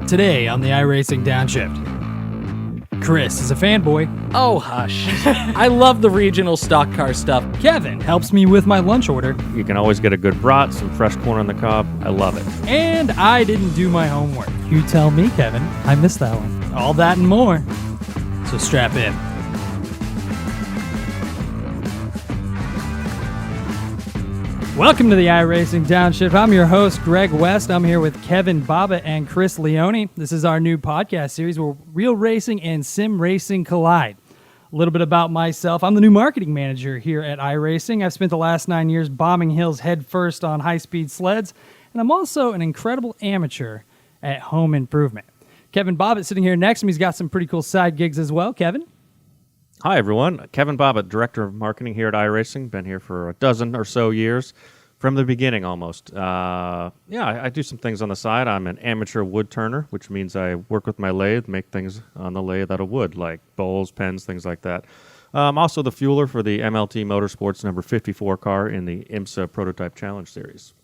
Today on the iRacing Downshift, Chris is a fanboy. Oh, hush. I love the regional stock car stuff. Kevin helps me with my lunch order. You can always get a good brat, some fresh corn on the cob. I love it. And I didn't do my homework. You tell me, Kevin. I missed that one. All that and more. So strap in. Welcome to the iRacing Downshift. I'm your host, Greg West. I'm here with Kevin Bobbitt and Chris Leone. This is our new podcast series where real racing and sim racing collide. A little bit about myself. I'm the new marketing manager here at iRacing. I've spent the last 9 years bombing hills head first on high-speed sleds, and I'm also an incredible amateur at home improvement. Kevin Bobbitt sitting here next to me. He's got some pretty cool side gigs as well. Kevin? Hi, everyone. Kevin Bobbitt, Director of Marketing here at iRacing. Been here for a dozen or so years, from the beginning almost. I do some things on the side. I'm an amateur wood turner, which means I work with my lathe, make things on the lathe out of wood, like bowls, pens, things like that. I'm also the fueler for the MLT Motorsports number 54 car in the IMSA Prototype Challenge Series.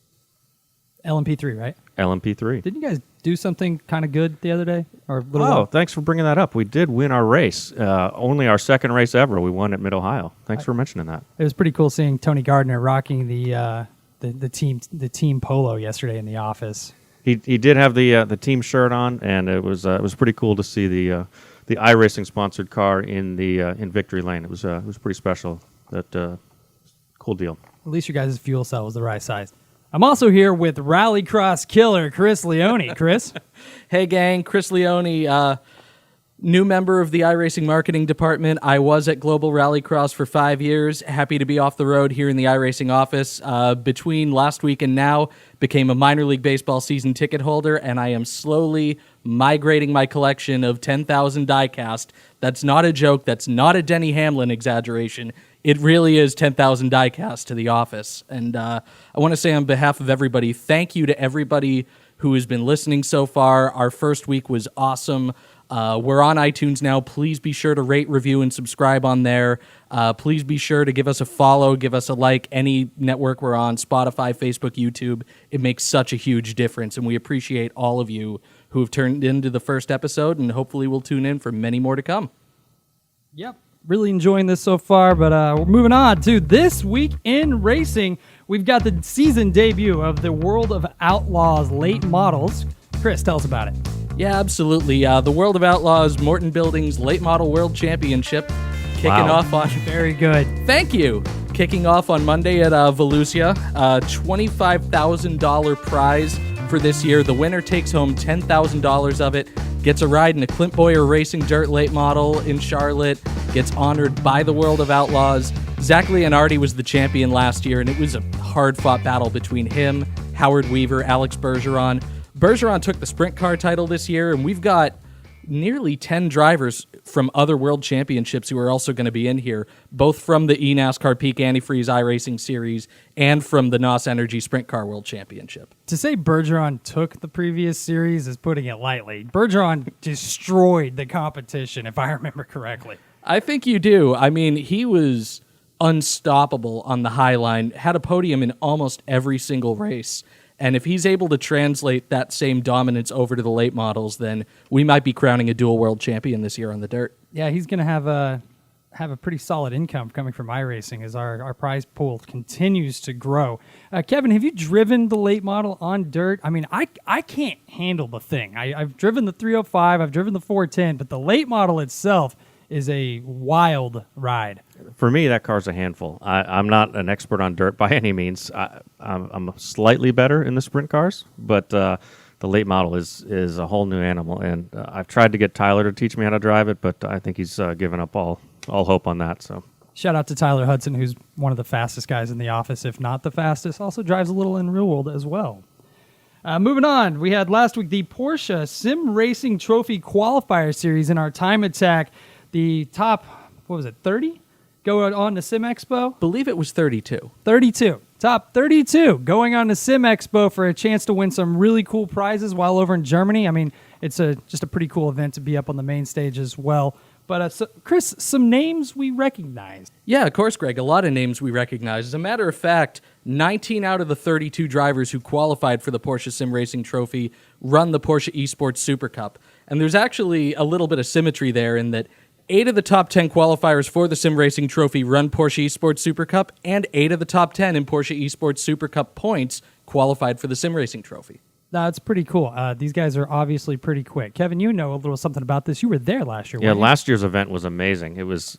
LMP3, right? LMP3. Didn't you guys do something kind of good the other day? Or a little while? Thanks for bringing that up. We did win our race. Only our second race ever. We won at Mid-Ohio. Thanks for mentioning that. It was pretty cool seeing Tony Gardner rocking the team polo yesterday in the office. He did have the team shirt on, and it was pretty cool to see the iRacing sponsored car in Victory Lane. It was pretty special. Cool deal. At least your guys' fuel cell was the right size. I'm also here with Rallycross killer Chris Leone. Chris? Hey, gang. Chris Leone, new member of the iRacing marketing department. I was at Global Rallycross for 5 years. Happy to be off the road here in the iRacing office. Between last week and now, became a minor league baseball season ticket holder, and I am slowly migrating my collection of 10,000 diecast. That's not a joke. That's not a Denny Hamlin exaggeration. It really is 10,000 diecast to the office. And I want to say on behalf of everybody, thank you to everybody who has been listening so far. Our first week was awesome. We're on iTunes now. Please be sure to rate, review, and subscribe on there. Please be sure to give us a follow, give us a like, any network we're on, Spotify, Facebook, YouTube. It makes such a huge difference, and we appreciate all of you who have turned into the first episode, and hopefully we'll tune in for many more to come. Yep. Really enjoying this so far, but we're moving on to This Week in Racing. We've got the season debut of the World of Outlaws late models. Chris, tell us about it. Yeah, absolutely. The World of Outlaws Morton Buildings Late Model World Championship kicking off on... Very good. Thank you. Kicking off on Monday at Volusia. $25,000 prize for this year. The winner takes home $10,000 of it, gets a ride in a Clint Boyer Racing Dirt Late Model in Charlotte, gets honored by the World of Outlaws. Zach Leonardi was the champion last year, and it was a hard-fought battle between him, Howard Weaver, Alex Bergeron. Bergeron took the sprint car title this year, and we've got nearly 10 drivers from other world championships who are also going to be in here, both from the eNASCAR Peak Antifreeze iRacing Series and from the NOS Energy Sprint Car World Championship. To say Bergeron took the previous series is putting it lightly. Bergeron destroyed the competition, if I remember correctly. I think you do. I mean, he was unstoppable on the high line, had a podium in almost every single race. And if he's able to translate that same dominance over to the late models, then we might be crowning a dual world champion this year on the dirt. Yeah, he's going to have a pretty solid income coming from iRacing as our prize pool continues to grow. Kevin, have you driven the late model on dirt? I mean, I can't handle the thing. I've driven the 305, I've driven the 410, but the late model itself is a wild ride. For me, that car's a handful. I'm not an expert on dirt by any means. I'm slightly better in the sprint cars, but the late model is a whole new animal. And I've tried to get Tyler to teach me how to drive it, but I think he's given up all hope on that. So shout out to Tyler Hudson, who's one of the fastest guys in the office, if not the fastest. Also drives a little in real world as well. Moving on, we had last week the Porsche SimRacing Trophy Qualifier Series in our time attack. The top, 30? Go on to Sim Expo? Believe it was 32. 32. Top 32 going on to Sim Expo for a chance to win some really cool prizes while over in Germany. I mean, it's just a pretty cool event to be up on the main stage as well. But Chris, some names we recognize. Yeah, of course, Greg. A lot of names we recognize. As a matter of fact, 19 out of the 32 drivers who qualified for the Porsche Sim Racing Trophy run the Porsche Esports Super Cup. And there's actually a little bit of symmetry there in that 8 of the top 10 qualifiers for the Sim Racing Trophy run Porsche Esports Super Cup, and 8 of the top 10 in Porsche Esports Super Cup points qualified for the Sim Racing Trophy. That's pretty cool. These guys are obviously pretty quick. Kevin, you know a little something about this. You were there last year, Yeah, weren't you? last year's event was amazing. It was,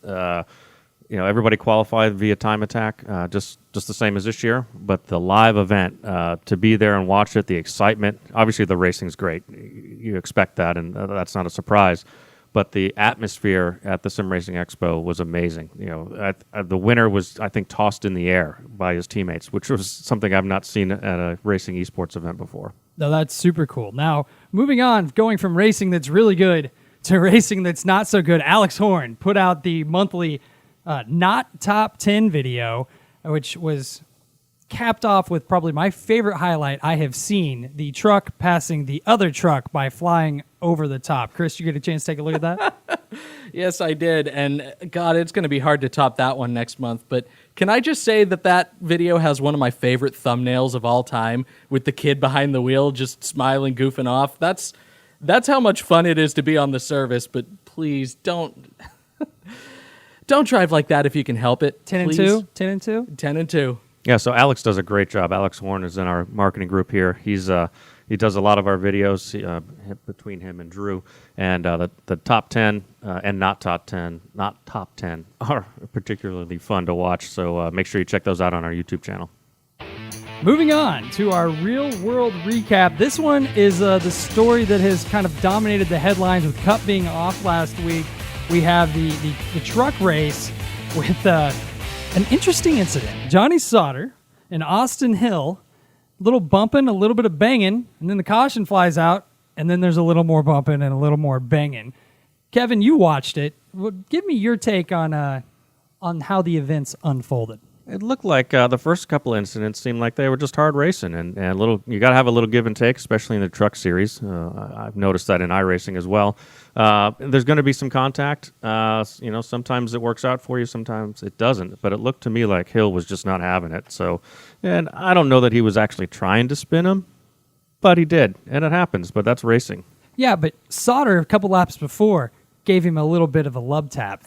everybody qualified via time attack, just the same as this year. But the live event, to be there and watch it, the excitement. Obviously, the racing's great. You expect that, and that's not a surprise. But the atmosphere at the Sim Racing Expo was amazing. The winner was, I think, tossed in the air by his teammates, which was something I've not seen at a racing esports event before. No, that's super cool. Now, moving on, going from racing that's really good to racing that's not so good, Alex Horn put out the monthly not top 10 video, which was capped off with probably my favorite highlight I have seen, the truck passing the other truck by flying over the top. Chris, you get a chance to take a look at that? Yes, I did. And God, it's going to be hard to top that one next month. But can I just say that video has one of my favorite thumbnails of all time with the kid behind the wheel just smiling, goofing off. That's how much fun it is to be on the service. But please don't drive like that if you can help it. 10 please. and 2? 10 and 2? 10 and 2. Yeah, so Alex does a great job. Alex Horn is in our marketing group here. He does a lot of our videos between him and Drew. And the top 10 and not top 10 are particularly fun to watch. So make sure you check those out on our YouTube channel. Moving on to our real-world recap. This one is the story that has kind of dominated the headlines with Cup being off last week. We have the truck race with an interesting incident. Johnny Sauter and Austin Hill, a little bumping, a little bit of banging, and then the caution flies out, and then there's a little more bumping and a little more banging. Kevin, you watched it. Well, give me your take on how the events unfolded. It looked like the first couple of incidents seemed like they were just hard racing, and you got to have a little give and take, especially in the truck series. I've noticed that in iRacing as well. There's going to be some contact. Sometimes it works out for you, sometimes it doesn't. But it looked to me like Hill was just not having it. So, and I don't know that he was actually trying to spin him, but he did, and it happens. But that's racing. Yeah, but Sauter a couple laps before gave him a little bit of a love tap.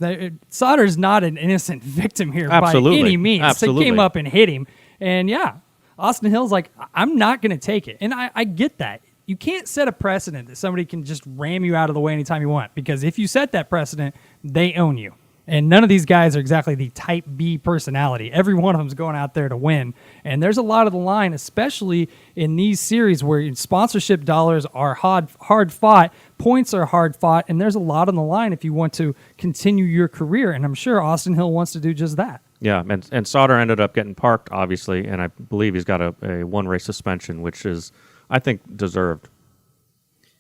Sauter's not an innocent victim here by any means. Absolutely. They came up and hit him. And yeah, Austin Hill's like, I'm not going to take it. And I get that. You can't set a precedent that somebody can just ram you out of the way anytime you want, because if you set that precedent, they own you. And none of these guys are exactly the type B personality. Every one of them is going out there to win. And there's a lot of the line, especially in these series where sponsorship dollars are hard fought, points are hard fought, and there's a lot on the line if you want to continue your career. And I'm sure Austin Hill wants to do just that. Yeah, and Sauter ended up getting parked, obviously, and I believe he's got a one-race suspension, which is, I think, deserved.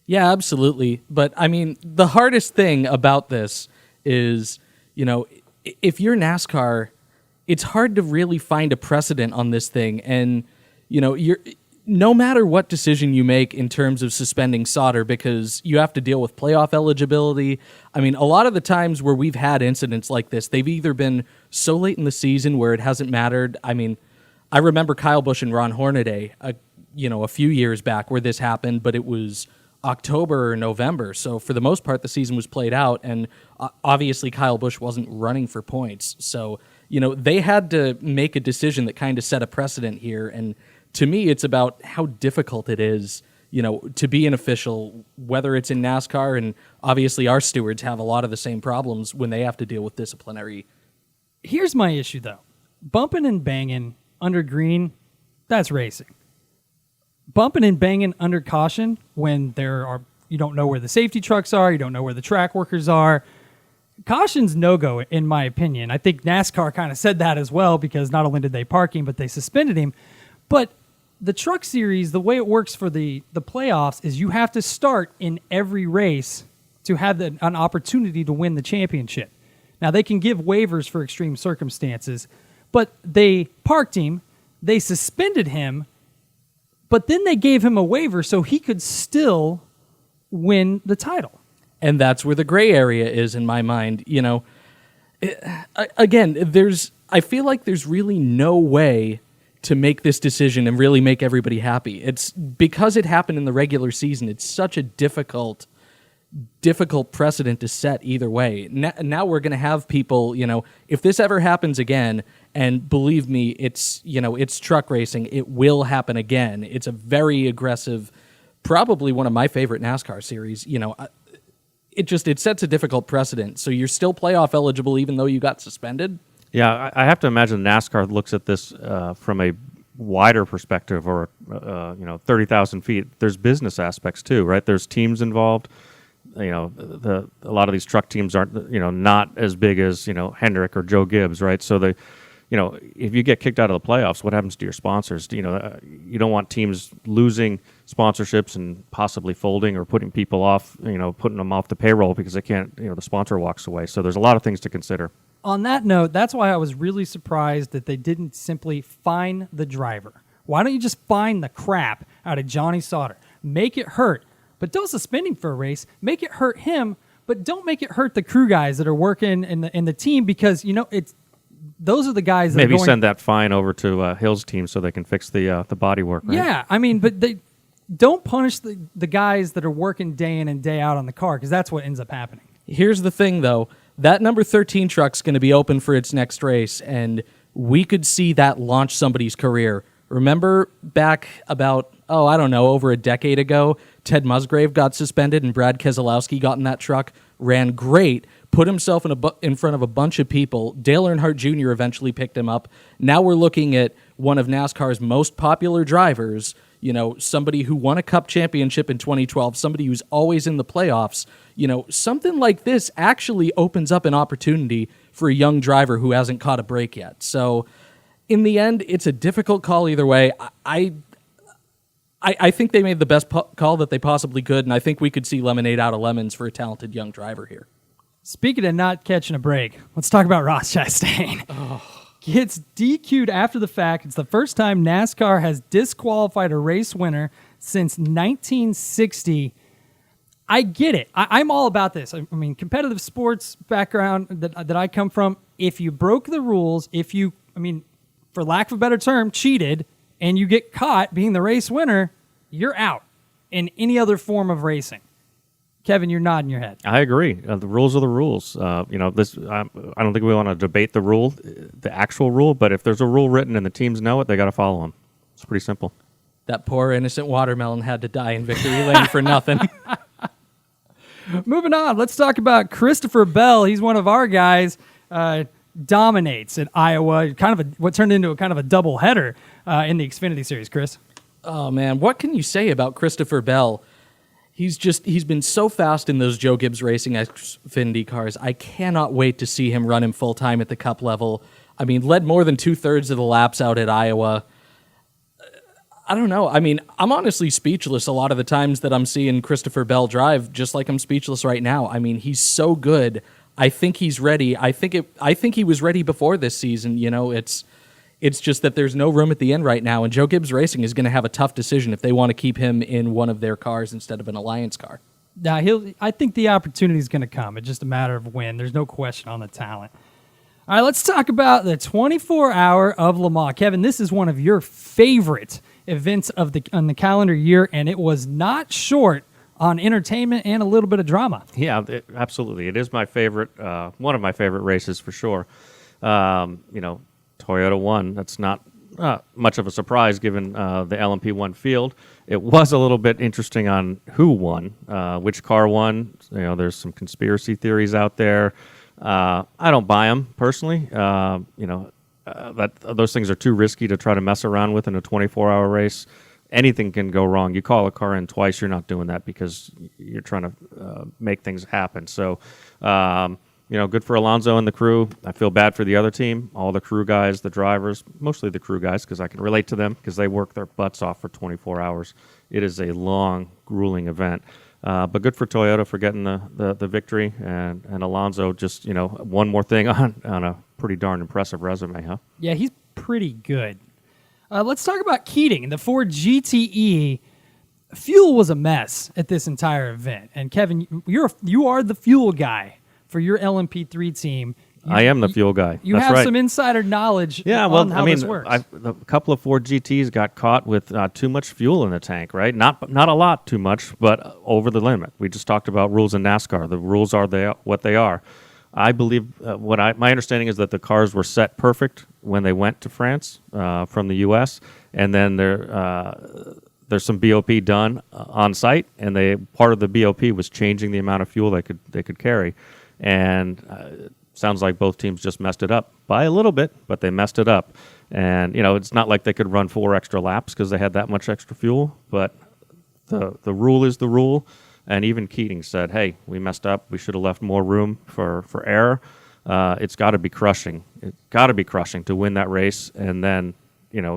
Yeah, absolutely. But, I mean, the hardest thing about this is, if you're NASCAR, it's hard to really find a precedent on this thing. And, you're no matter what decision you make in terms of suspending Sauter, because you have to deal with playoff eligibility. I mean, a lot of the times where we've had incidents like this, they've either been so late in the season where it hasn't mattered. I mean, I remember Kyle Busch and Ron Hornaday, a few years back where this happened, but it was October or November. So for the most part, the season was played out, and obviously Kyle Busch wasn't running for points. So, they had to make a decision that kind of set a precedent here. And to me, it's about how difficult it is, to be an official, whether it's in NASCAR, and obviously our stewards have a lot of the same problems when they have to deal with disciplinary. Here's my issue, though. Bumping and banging under green, that's racing. Bumping and banging under caution when you don't know where the safety trucks are, you don't know where the track workers are. Caution's no-go, in my opinion. I think NASCAR kind of said that as well, because not only did they park him, but they suspended him. But the truck series, the way it works for the playoffs is you have to start in every race to have an opportunity to win the championship. Now, they can give waivers for extreme circumstances, but they parked him, they suspended him, but then they gave him a waiver so he could still win the title. And that's where the gray area is in my mind. Again, I feel like there's really no way to make this decision and really make everybody happy. It's because it happened in the regular season. It's such a difficult precedent to set either way. Now we're going to have people, if this ever happens again, and believe me, it's truck racing, it will happen again. It's a very aggressive, probably one of my favorite NASCAR series. It sets a difficult precedent. So you're still playoff eligible even though you got suspended. Yeah, I have to imagine NASCAR looks at this from a wider perspective, or 30,000 feet. There's business aspects too, right? There's teams involved. A lot of these truck teams aren't not as big as Hendrick or Joe Gibbs, right? So if you get kicked out of the playoffs, what happens to your sponsors? You don't want teams losing sponsorships and possibly folding or putting people off, putting them off the payroll because they can't, the sponsor walks away. So there's a lot of things to consider. On that note, that's why I was really surprised that they didn't simply fine the driver. Why don't you just fine the crap out of Johnny Sauter? Make it hurt, but don't suspend him for a race. Make it hurt him, but don't make it hurt the crew guys that are working in the team, because those are the guys that maybe are going, send that fine over to Hill's team so they can fix the body work. Right? Yeah, but they don't punish the guys that are working day in and day out on the car, because that's what ends up happening. Here's the thing, though. That number 13 truck's going to be open for its next race, and we could see that launch somebody's career. Remember back about, over a decade ago, Ted Musgrave got suspended and Brad Keselowski got in that truck, ran great, put himself in front of a bunch of people. Dale Earnhardt Jr. eventually picked him up. Now we're looking at one of NASCAR's most popular drivers, somebody who won a Cup championship in 2012, somebody who's always in the playoffs. Something like this actually opens up an opportunity for a young driver who hasn't caught a break yet. So in the end, it's a difficult call either way. I think they made the best call that they possibly could, and I think we could see lemonade out of lemons for a talented young driver here. Speaking of not catching a break, let's talk about Ross Chastain. Gets DQ'd after the fact. It's the first time NASCAR has disqualified a race winner since 1960. I get it. I'm all about this. I mean, competitive sports background that I come from, if you broke the rules, for lack of a better term, cheated, and you get caught being the race winner, you're out in any other form of racing. Kevin, you're nodding your head. I agree. The rules are the rules. I don't think we want to debate the actual rule, but if there's a rule written and the teams know it, they got to follow them. It's pretty simple. That poor innocent watermelon had to die in victory lane for nothing. Moving on, let's talk about Christopher Bell. He's one of our guys. Dominates at Iowa. What turned into a kind of a doubleheader in the Xfinity Series. Chris. Oh man, what can you say about Christopher Bell? He's been so fast in those Joe Gibbs Racing Xfinity cars. I cannot wait to see him run him full time at the Cup level. Led more than 2/3 of the laps out at Iowa. I don't know. I'm honestly speechless a lot of the times that I'm seeing Christopher Bell drive, just like I'm speechless right now. He's so good. I think he's ready. I think he was ready before this season. It's just that there's no room at the end right now, and Joe Gibbs Racing is going to have a tough decision if they want to keep him in one of their cars instead of an Alliance car. I think the opportunity is going to come. It's just a matter of when. There's no question on the talent. All right, let's talk about the 24 Hour of Lamacq. Kevin, this is one of your favorite events on the calendar year, and it was not short on entertainment and a little bit of drama. Yeah, absolutely. It is my favorite, one of my favorite races for sure. Toyota won. That's not much of a surprise given the LMP1 field. It was a little bit interesting on who won, which car won. There's some conspiracy theories out there. I don't buy them personally. Those things are too risky to try to mess around with in a 24-hour race. Anything can go wrong. You call a car in twice, you're not doing that because you're trying to make things happen. So, good for Alonso and the crew. I feel bad for the other team, all the crew guys, the drivers, mostly the crew guys because I can relate to them because they work their butts off for 24 hours. It is a long, grueling event. But good for Toyota for getting the victory, and Alonso just, one more thing on a pretty darn impressive resume, huh? Yeah, he's pretty good. Let's talk about Keating and the Ford GTE. fuel was a mess at this entire event. And Kevin, you are the fuel guy for your LMP3 team. I am the fuel guy. You That's have right. some insider knowledge Yeah, on well, how I mean, this works. a couple of Ford GTs got caught with too much fuel in the tank, right? Not a lot too much, but over the limit. We just talked about rules in NASCAR. The rules are what they are. I believe my understanding is that the cars were set perfect when they went to France from the U.S., and then there's some BOP done on site, and part of the BOP was changing the amount of fuel they could carry, and sounds like both teams just messed it up by a little bit, but they messed it up. And, it's not like they could run 4 extra laps because they had that much extra fuel, but the rule is the rule. And even Keating said, hey, we messed up. We should have left more room for error. It's got to be crushing. It's got to be crushing to win that race and then,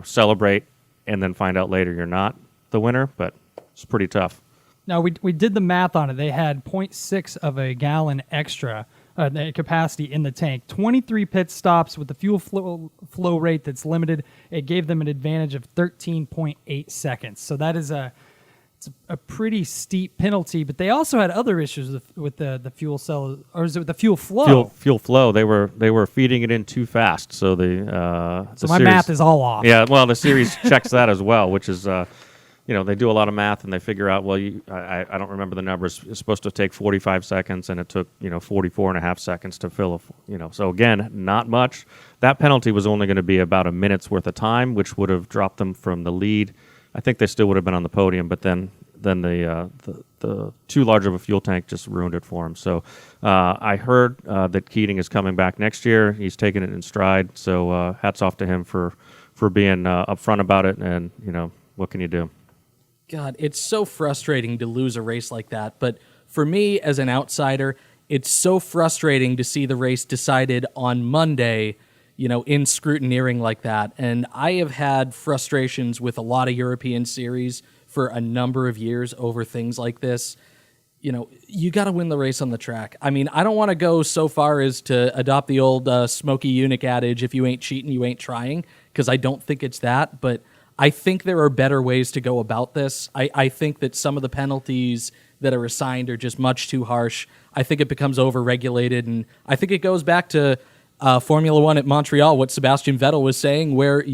celebrate and then find out later you're not the winner, but it's pretty tough. Now, we did the math on it. They had 0.6 of a gallon extra capacity in the tank, 23 pit stops with the fuel flow rate that's limited. It gave them an advantage of 13.8 seconds. So that is a pretty steep penalty. But they also had other issues with the fuel cell, or is it with the fuel flow? Fuel flow. They were feeding it in too fast. So my series, math is all off. Yeah, well, the series checks that as well, which is. They do a lot of math and they figure out, well, I don't remember the numbers. It's supposed to take 45 seconds and it took, 44 and a half seconds to fill so again, not much. That penalty was only going to be about a minute's worth of time, which would have dropped them from the lead. I think they still would have been on the podium, but then the too large of a fuel tank just ruined it for him. So I heard that Keating is coming back next year. He's taking it in stride. So hats off to him for being upfront about it. And, what can you do? God, it's so frustrating to lose a race like that. But for me, as an outsider, it's so frustrating to see the race decided on Monday, in scrutineering like that. And I have had frustrations with a lot of European series for a number of years over things like this. You got to win the race on the track. I mean, I don't want to go so far as to adopt the old Smokey Eunuch adage, if you ain't cheating, you ain't trying, because I don't think it's that. But I think there are better ways to go about this. I think that some of the penalties that are assigned are just much too harsh. I think it becomes over-regulated, and I think it goes back to Formula One at Montreal, what Sebastian Vettel was saying, where,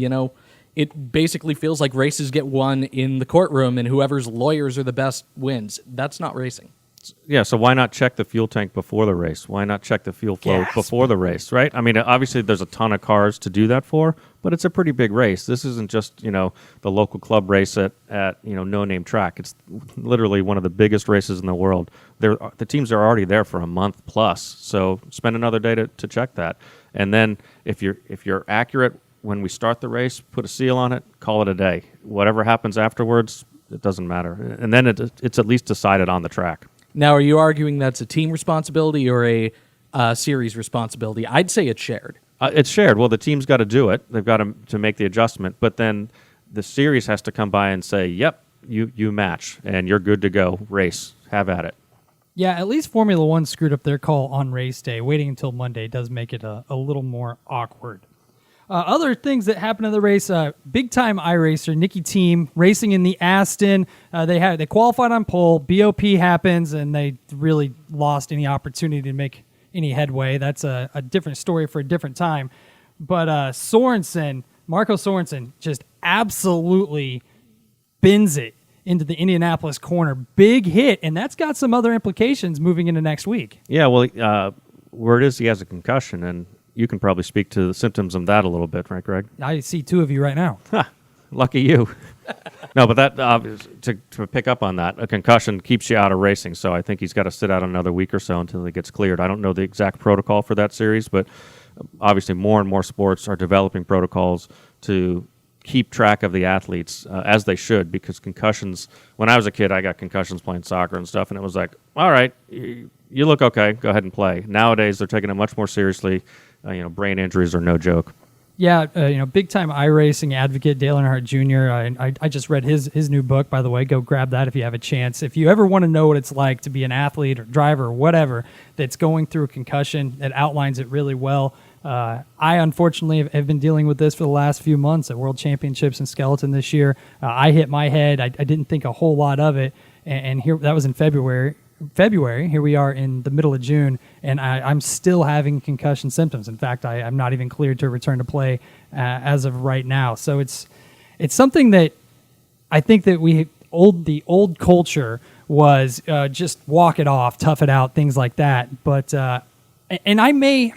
it basically feels like races get won in the courtroom, and whoever's lawyers are the best wins. That's not racing. Yeah, so why not check the fuel tank before the race? Why not check the fuel flow before the race, right? I mean, obviously there's a ton of cars to do that for, but it's a pretty big race. This isn't just, the local club race at no-name track. It's literally one of the biggest races in the world. The teams are already there for a month plus, so spend another day to check that. And then if you're accurate when we start the race, put a seal on it, call it a day. Whatever happens afterwards, it doesn't matter. And then it's at least decided on the track. Now, are you arguing that's a team responsibility or a series responsibility? I'd say it's shared. It's shared. Well, the team's got to do it. They've got to make the adjustment. But then the series has to come by and say, yep, you match, and you're good to go. Race. Have at it. Yeah, at least Formula One screwed up their call on race day. Waiting until Monday does make it a little more awkward. Other things that happened in the race, big-time iRacer, Nicky Team, racing in the Aston. They qualified on pole. BOP happens, and they really lost any opportunity to make any headway. That's a different story for a different time. But Marco Sorensen, just absolutely bins it into the Indianapolis corner. Big hit, and that's got some other implications moving into next week. Yeah, well, word is he has a concussion, and you can probably speak to the symptoms of that a little bit, right, Greg? I see two of you right now. Lucky you. No, but that to pick up on that, a concussion keeps you out of racing, so I think he's got to sit out another week or so until he gets cleared. I don't know the exact protocol for that series, but obviously more and more sports are developing protocols to keep track of the athletes, as they should, because concussions, when I was a kid, I got concussions playing soccer and stuff, and it was like, all right, you look okay, go ahead and play. Nowadays, they're taking it much more seriously. Brain injuries are no joke. Yeah, big-time iRacing advocate Dale Earnhardt Jr. I just read his new book, by the way. Go grab that if you have a chance. If you ever want to know what it's like to be an athlete or driver or whatever that's going through a concussion, it outlines it really well. I unfortunately have been dealing with this for the last few months at World Championships in Skeleton this year. I hit my head. I didn't think a whole lot of it, and here that was in February. Here we are in the middle of June, and I'm still having concussion symptoms. In fact, I'm not even cleared to return to play as of right now. So it's something that I think that the old culture was just walk it off, tough it out, things like that. But and I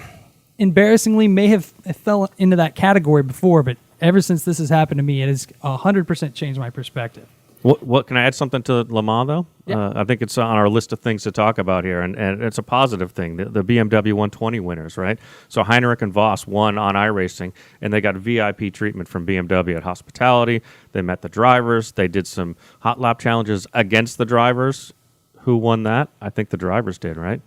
embarrassingly may have fell into that category before, but ever since this has happened to me, it has 100% changed my perspective. What can I add something to Le Mans, though? Yeah. I think it's on our list of things to talk about here, and it's a positive thing. The BMW 120 winners, right? So Heinrich and Voss won on iRacing, and they got VIP treatment from BMW at hospitality. They met the drivers. They did some hot lap challenges against the drivers. Who won that? I think the drivers did, right?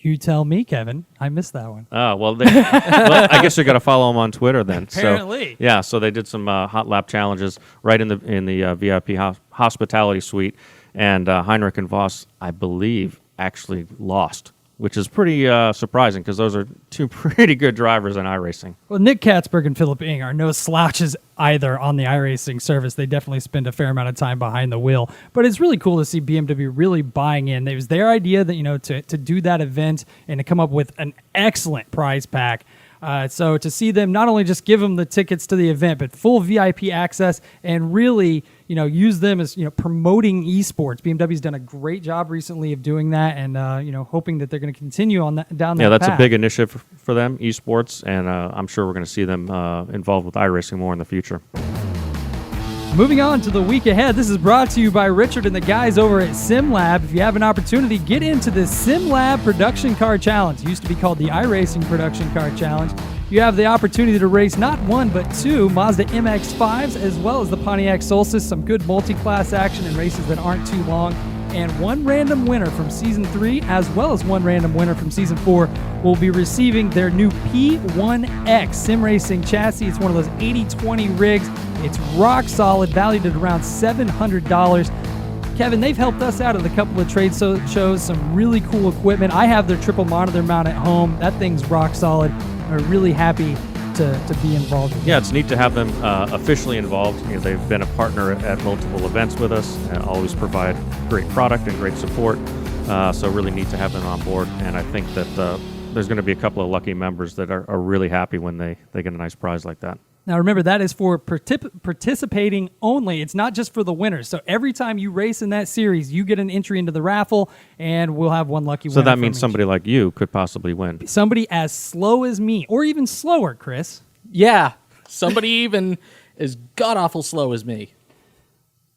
You tell me, Kevin. I missed that one. Oh, well, I guess you got to follow them on Twitter then. Apparently. So they did some hot lap challenges right in the VIP hospitality suite, and Heinrich and Voss, I believe, actually lost, which is pretty surprising because those are two pretty good drivers in iRacing. Well, Nick Katzberg and Philip Ing are no slouches either on the iRacing service. They definitely spend a fair amount of time behind the wheel. But it's really cool to see BMW really buying in. It was their idea that to do that event and to come up with an excellent prize pack. So to see them not only just give them the tickets to the event, but full VIP access and really use them as promoting esports. BMW's done a great job recently of doing that, and hoping that they're going to continue on that down that that's path. a big initiative for them, esports, and I'm sure we're going to see them involved with iRacing more in the future. Moving on to the week ahead, this is brought to you by Richard and the guys over at SimLab. If you have an opportunity, get into the SimLab Production Car Challenge. It used to be called the iRacing Production Car Challenge. You have the opportunity to race not one, but two Mazda MX-5s, as well as the Pontiac Solstice, some good multi-class action and races that aren't too long. And one random winner from Season 3, as well as one random winner from Season 4, will be receiving their new P1X SimRacing chassis. It's one of those 80-20 rigs. It's rock solid, valued at around $700. Kevin, they've helped us out at a couple of trade shows, some really cool equipment. I have their triple monitor mount at home. That thing's rock solid. I'm really happy to be involved with. Yeah, it's neat to have them officially involved. They've been a partner at multiple events with us and always provide great product and great support. So really neat to have them on board. And I think that there's going to be a couple of lucky members that are really happy when they get a nice prize like that. Now, remember, that is for participating only. It's not just for the winners. So every time you race in that series, you get an entry into the raffle, and we'll have one lucky winner. So that means somebody like you could possibly win. Somebody as slow as me, or even slower, Chris. Yeah, somebody even as god-awful slow as me.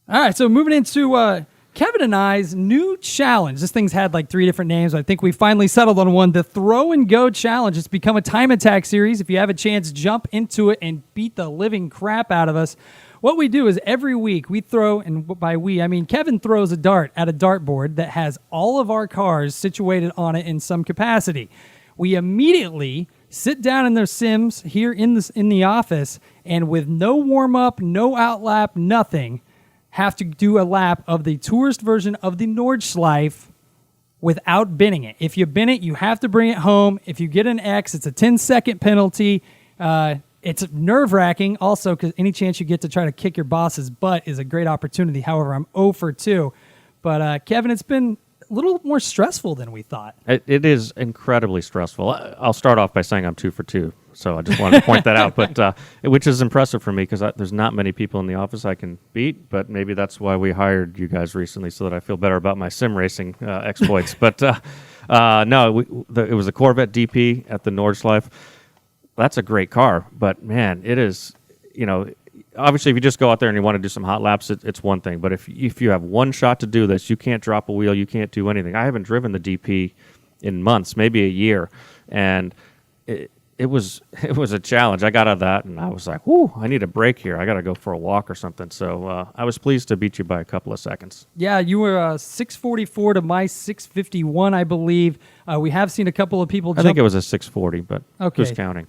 All right, so moving into Kevin and I's new challenge. This thing's had like 3 different names. I think we finally settled on one, the Throw and Go Challenge. It's become a time attack series. If you have a chance, jump into it and beat the living crap out of us. What we do is every week we throw, and by we, I mean Kevin throws a dart at a dartboard that has all of our cars situated on it in some capacity. We immediately sit down in their sims here in the office, and with no warm-up, no outlap, nothing, have to do a lap of the tourist version of the Nordschleife without binning it. If you bin it, you have to bring it home. If you get an X, it's a 10-second penalty. It's nerve-wracking also because any chance you get to try to kick your boss's butt is a great opportunity. However, I'm 0 for 2. But, Kevin, it's been a little more stressful than we thought. It is incredibly stressful. I'll start off by saying I'm 2 for 2. So I just wanted to point that out, but which is impressive for me because there's not many people in the office I can beat, but maybe that's why we hired you guys recently so that I feel better about my sim racing exploits. But no, it was a Corvette DP at the Nordschleife. That's a great car, but man, it is, obviously if you just go out there and you want to do some hot laps, it's one thing. But if you have one shot to do this, you can't drop a wheel, you can't do anything. I haven't driven the DP in months, maybe a year, and it was a challenge. I got out of that, and I was like, whoo, I need a break here. I got to go for a walk or something. So I was pleased to beat you by a couple of seconds. Yeah, you were 644 to my 651, I believe. We have seen a couple of people jump. I think it was a 640, but who's counting?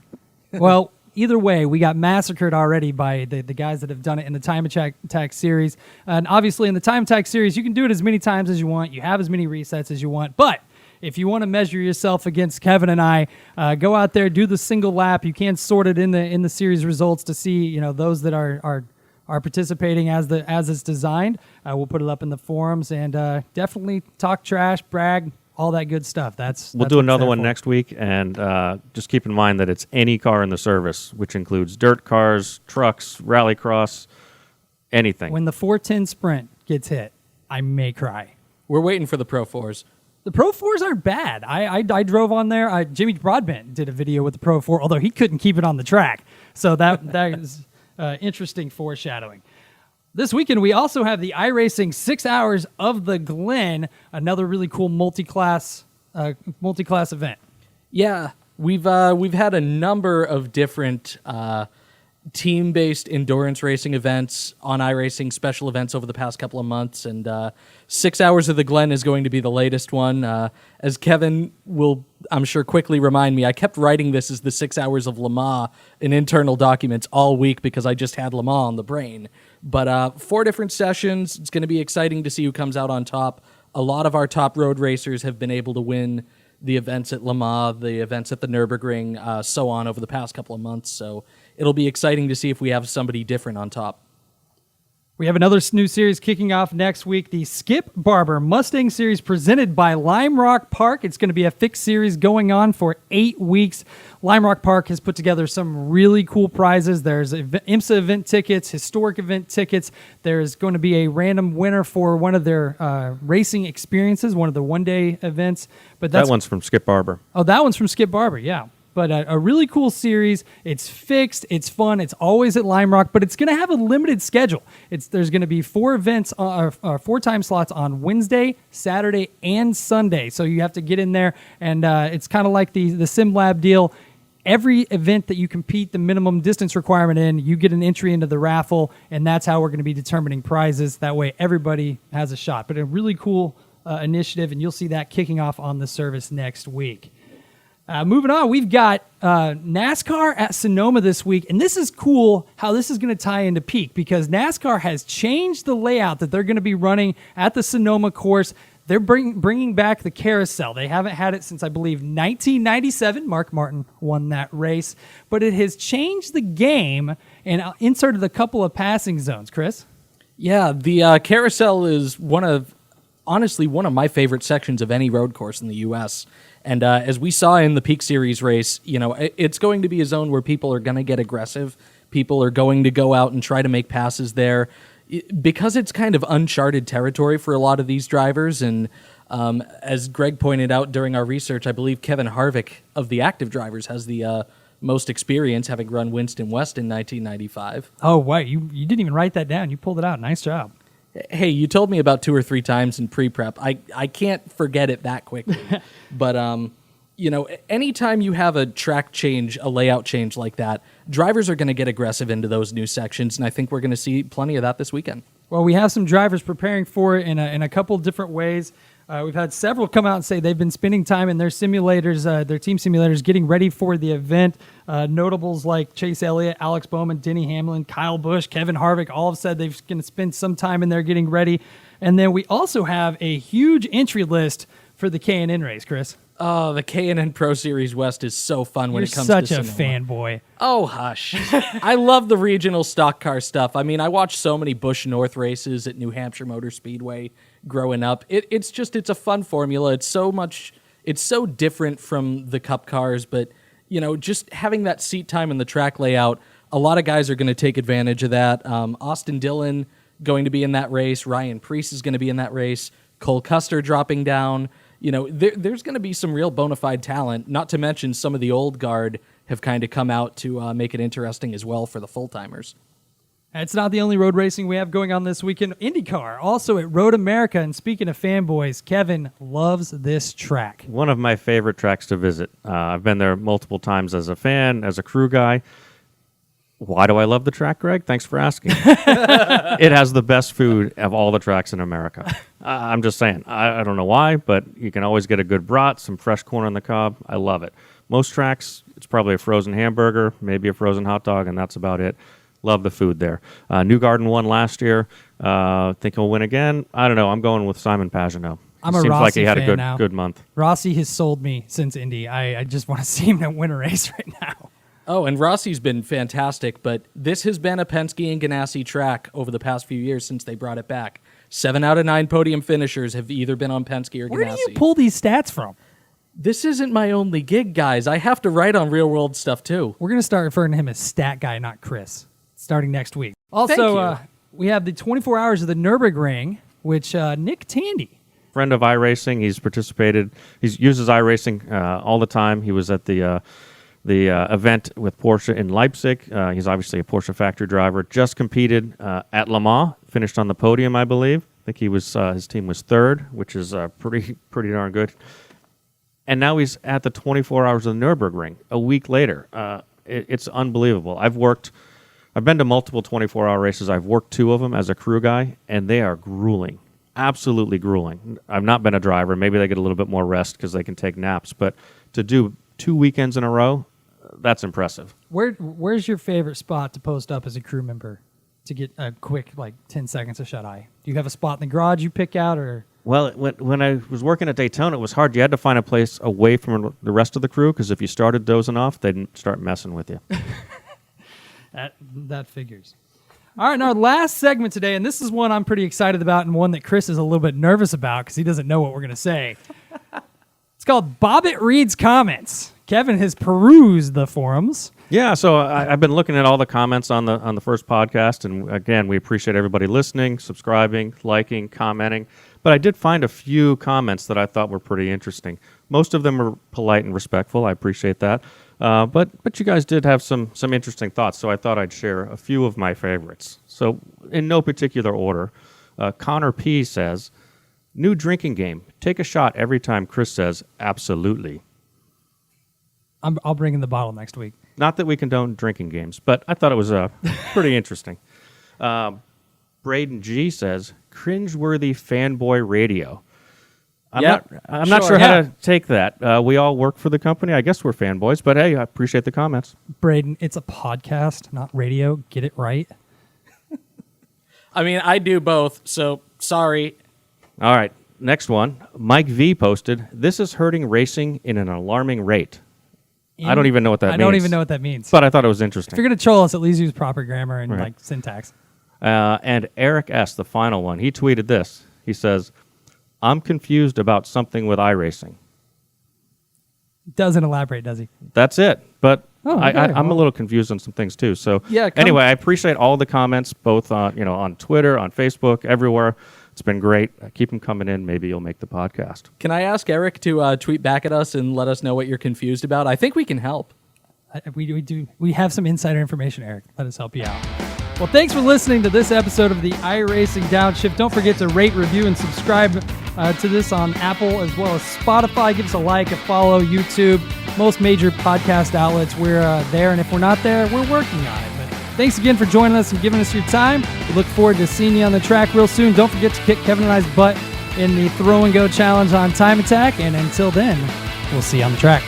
Well, either way, we got massacred already by the guys that have done it in the Time Attack series. And obviously, in the Time Attack series, you can do it as many times as you want. You have as many resets as you want. But if you want to measure yourself against Kevin and I, go out there, do the single lap. You can sort it in the series results to see those that are participating as it's designed. We'll put it up in the forums and definitely talk trash, brag, all that good stuff. We'll do another one next week, and just keep in mind that it's any car in the service, which includes dirt cars, trucks, rallycross, anything. When the 410 Sprint gets hit, I may cry. We're waiting for the Pro 4s. The Pro 4s aren't bad. I drove on there. Jimmy Broadbent did a video with the Pro 4, although he couldn't keep it on the track. So that is interesting foreshadowing. This weekend, we also have the iRacing 6 Hours of the Glen, another really cool multi-class event. Yeah, we've had a number of different team-based endurance racing events on iRacing, special events over the past couple of months, and 6 Hours of the Glen is going to be the latest one. As Kevin will, I'm sure, quickly remind me, I kept writing this as the 6 Hours of Lamacq in internal documents all week because I just had Lamacq on the brain. But 4 different sessions. It's going to be exciting to see who comes out on top. A lot of our top road racers have been able to win the events at Lamacq, the events at the Nurburgring, so on over the past couple of months. So it'll be exciting to see if we have somebody different on top. We have another new series kicking off next week, the Skip Barber Mustang Series presented by Lime Rock Park. It's going to be a fixed series going on for 8 weeks. Lime Rock Park has put together some really cool prizes. There's IMSA event tickets, historic event tickets. There's going to be a random winner for one of their racing experiences, one of the one-day events. But that one's from Skip Barber. Oh, that one's from Skip Barber, yeah. But a really cool series. It's fixed. It's fun. It's always at Lime Rock, but it's going to have a limited schedule. There's going to be 4 events, 4 time slots on Wednesday, Saturday, and Sunday. So you have to get in there, and it's kind of like the SimLab deal. Every event that you compete the minimum distance requirement in, you get an entry into the raffle, and that's how we're going to be determining prizes. That way, everybody has a shot. But a really cool initiative, and you'll see that kicking off on the service next week. Moving on, we've got NASCAR at Sonoma this week, and this is cool how this is going to tie into Peak because NASCAR has changed the layout that they're going to be running at the Sonoma course. They're bringing back the carousel. They haven't had it since, I believe, 1997. Mark Martin won that race, but it has changed the game and inserted a couple of passing zones. Chris? Yeah, the carousel is honestly one of my favorite sections of any road course in the U.S., and as we saw in the Peak Series race, it's going to be a zone where people are going to get aggressive. People are going to go out and try to make passes there because it's kind of uncharted territory for a lot of these drivers. And as Greg pointed out during our research, I believe Kevin Harvick of the active drivers has the most experience, having run Winston West in 1995. Oh, wow. You didn't even write that down. You pulled it out. Nice job. Hey, you told me about 2 or 3 times in pre-prep. I can't forget it that quickly. But, anytime you have a track change, a layout change like that, drivers are going to get aggressive into those new sections, and I think we're going to see plenty of that this weekend. Well, we have some drivers preparing for it in a couple different ways. We've had several come out and say they've been spending time in their simulators, their team simulators, getting ready for the event. Notables like Chase Elliott, Alex Bowman, Denny Hamlin, Kyle Busch, Kevin Harvick, all have said they're going to spend some time in there getting ready. And then we also have a huge entry list for the K&N race, Chris. Oh, the K&N Pro Series West is so fun when it comes to You're such a Sonoma. fanboy. Oh, hush. I love the regional stock car stuff. I mean, I watched so many Busch North races at New Hampshire Motor Speedway growing up. It's a fun formula. It's so different from the Cup cars, but, just having that seat time and the track layout, a lot of guys are going to take advantage of that. Austin Dillon going to be in that race. Ryan Preece is going to be in that race. Cole Custer dropping down. There's going to be some real bona fide talent, not to mention some of the old guard have kind of come out to make it interesting as well for the full-timers. It's not the only road racing we have going on this weekend. IndyCar, also at Road America. And speaking of fanboys, Kevin loves this track. One of my favorite tracks to visit. I've been there multiple times as a fan, as a crew guy. Why do I love the track, Greg? Thanks for asking. It has the best food of all the tracks in America. I'm just saying. I don't know why, but you can always get a good brat, some fresh corn on the cob. I love it. Most tracks, it's probably a frozen hamburger, maybe a frozen hot dog, and that's about it. Love the food there. New Garden won last year. Think he'll win again? I don't know. I'm going with Simon Pagenaud. I'm a Seems Rossi like he had a fan good now. good month. Rossi has sold me since Indy. I just want to see him win a race right now. Oh, and Rossi's been fantastic, but this has been a Penske and Ganassi track over the past few years since they brought it back. 7 out of 9 podium finishers have either been on Penske or Ganassi. Where do you pull these stats from? This isn't my only gig, guys. I have to write on real world stuff too. We're going to start referring to him as Stat Guy, not Chris, starting next week. Thank Also, you. we have the 24 Hours of the Nurburgring, which Nick Tandy. Friend of iRacing, he's participated. He uses iRacing all the time. He was at the event with Porsche in Leipzig. He's obviously a Porsche factory driver. Just competed at Le Mans, finished on the podium, I believe. I think he was his team was third, which is pretty darn good. And now he's at the 24 Hours of the Nurburgring a week later. It's unbelievable. I've been to multiple 24-hour races. I've worked 2 of them as a crew guy, and they are grueling, absolutely grueling. I've not been a driver. Maybe they get a little bit more rest because they can take naps. But to do 2 weekends in a row, that's impressive. Where's your favorite spot to post up as a crew member to get a quick 10 seconds of shut-eye? Do you have a spot in the garage you pick out, or? Well, when I was working at Daytona, it was hard. You had to find a place away from the rest of the crew because if you started dozing off, they'd start messing with you. That figures. All right, and our last segment today, and this is one I'm pretty excited about and one that Chris is a little bit nervous about because he doesn't know what we're going to say. It's called Bobbitt Reads Comments. Kevin has perused the forums. Yeah, so I've been looking at all the comments on the first podcast, and again, we appreciate everybody listening, subscribing, liking, commenting. But I did find a few comments that I thought were pretty interesting. Most of them were polite and respectful. I appreciate that. But you guys did have some interesting thoughts, so I thought I'd share a few of my favorites. So in no particular order, Connor P. says, "New drinking game. Take a shot every time Chris says absolutely." I'll bring in the bottle next week. Not that we condone drinking games, but I thought it was pretty interesting. Braden G. says, "Cringeworthy fanboy radio." I'm not sure how to take that. We all work for the company. I guess we're fanboys, but hey, I appreciate the comments. Braden, it's a podcast, not radio. Get it right. I mean, I do both, so sorry. All right, next one. Mike V posted, "This is hurting racing in an alarming rate." I don't even know what that means. I don't even know what that means. But I thought it was If interesting. you're going to troll us, at least use proper grammar and Right. syntax. And Eric S., the final one, he tweeted this. He says, "I'm confused about something with iRacing." Doesn't elaborate, does he? That's it. But Okay, I'm a well. little confused on some things too. So Yeah, anyway, I appreciate all the comments, both on Twitter, on Facebook, everywhere. It's been great. Keep them coming in. Maybe you'll make the podcast. Can I ask Eric to tweet back at us and let us know what you're confused about? I think we can help. We have some insider information, Eric. Let us help you out. Well, thanks for listening to this episode of the iRacing Downshift. Don't forget to rate, review, and subscribe to this on Apple as well as Spotify. Give us a like, a follow, YouTube, most major podcast outlets. We're there, and if we're not there, we're working on it. But thanks again for joining us and giving us your time. We look forward to seeing you on the track real soon. Don't forget to kick Kevin and I's butt in the Throw and Go Challenge on Time Attack. And until then, we'll see you on the track.